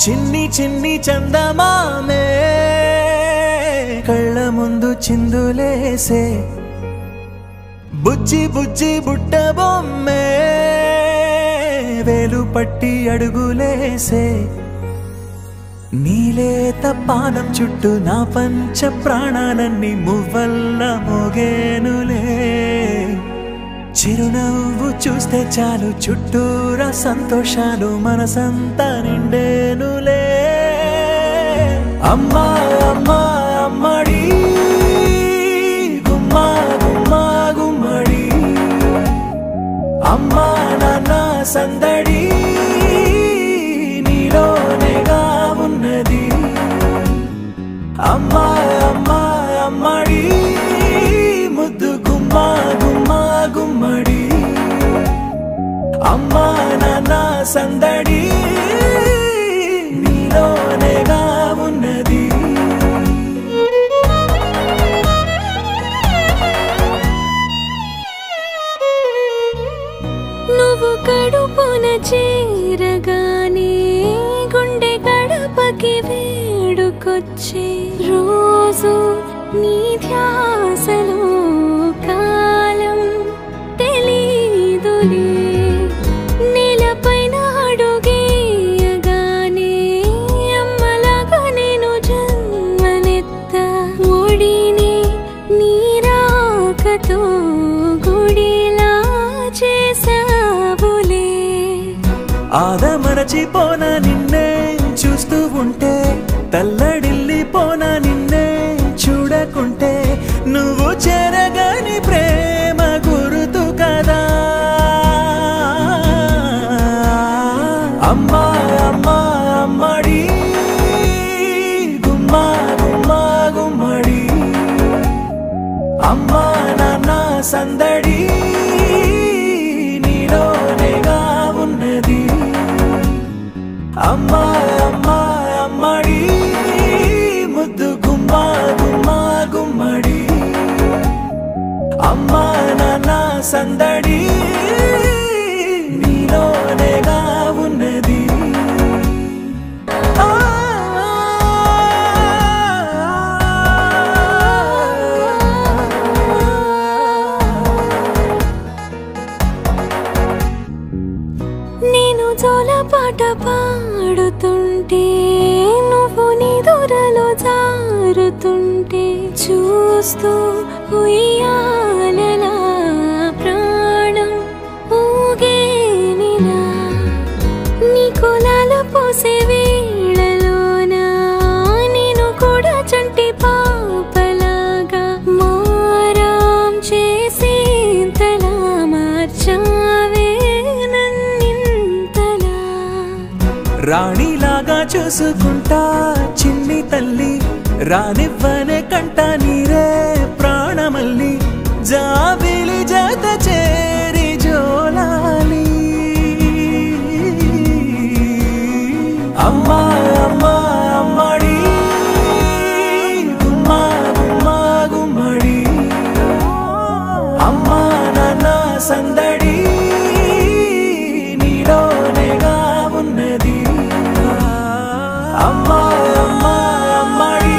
చిన్ని చిన్ని చందమామే కళ్ళ ముందు చిందులేసే బుజ్జి బుజ్జి బుట్ట బొమ్మే వేలు పట్టి అడుగులేసే నీలేత పానం చుట్టూ నా పంచ ప్రాణాలన్నీ మువ్వల్ల మోగేనులే చిరునవ్వు చూస్తే చాలు చుట్టూరా సంతోషాలు మనసంతా నిండేనులే అమ్మా అమ్మా అమ్మడి గుమ్మా గుమ్మా గుమ్మడి అమ్మా నాన్న సందడి నీలోనేగా ఉన్నది అమ్మా అమ్మా అమ్మడి ముద్దు గుమ్మా గుమ్మా గుమ్మడి అమ్మా నాన్న సందడి నీలోనేగా ఉన్నది నువ్వు కడుపున చేరగానే గుండె గడపకి వేడుకొచ్చే రోజు నీ ధ్యాసలో కాలం తెలీదులే నేలపైన అడుగేయగానే అమ్మలాగా నేను జన్మనెత్త ఒడిని నీ రాకతో గుడిలా చేసావులే ఆదమరచిపోనా నిన్నే చూస్తూ ఉంటే తల్లడిల్లిపోనా నిన్నే చూడకుంటే నువ్వు చెరగని ప్రేమ గురుతు కదా అమ్మా అమ్మా అమ్మడి గుమ్మా గుమ్మా గుమ్మడి అమ్మా నాన్న సందడి నీలోనేగా ఉన్నది అమ్మా అమ్మా అమ్మడి ముద్దు గుమ్మా గుమ్మా గుమ్మడి అమ్మా నాన్న సందడి నీలోనేగా ఉన్నది నేను జోలపాట పాడుతుంటే నువ్వు నిదురలో జారుతుంటే చూస్తూ ఉయ్యాలలా ప్రాణం ఊగేనిలా నీ కులాల పోసే వేళలోన నేను కూడా చంటి పాపలాగా మారాం చేసేంతలా మార్చావే రాణిలాగా చూసుకుంటా చిన్ని తల్లి రానివ్వనే కంట నీరే ప్రాణమల్లి జాబిలి జత చేరి జోలాలి అమ్మా అమ్మా అమ్మడి గుమ్మా గుమ్మా గుమ్మడి అమ్మా నాన్న సందడి నీలోనేగా ఉన్నది అమ్మా అమ్మా అమ్మడి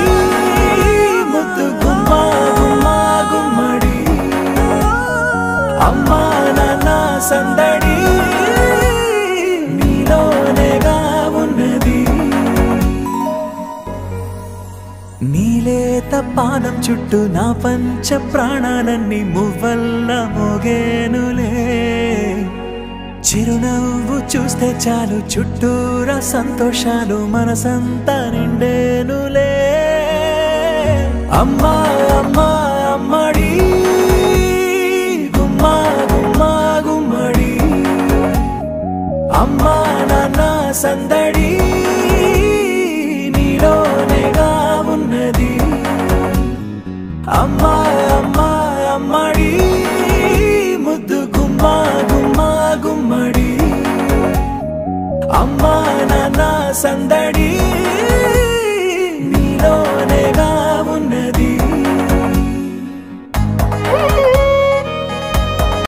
ముద్దు గుమ్మా గుమ్మా గుమ్మడి అమ్మా నాన్న సందడి నీలోనేగా ఉన్నది నీలేత పానం చుట్టూ నా పంచ ప్రాణాలన్నీ మువ్వల్ల మోగేనులే చిరునవ్వు చూస్తే చాలు చుట్టూరా సంతోషాలు మనసంతా నిండేనులే అమ్మా అమ్మా అమ్మడి గుమ్మా గుమ్మా గుమ్మడి అమ్మా నాన్న సందడి నీలోనేగా ఉన్నది అమ్మా అమ్మా అమ్మడి ముద్దు గుమ్మా గుమ్మా గుమ్మడి అమ్మా నాన్న సందడి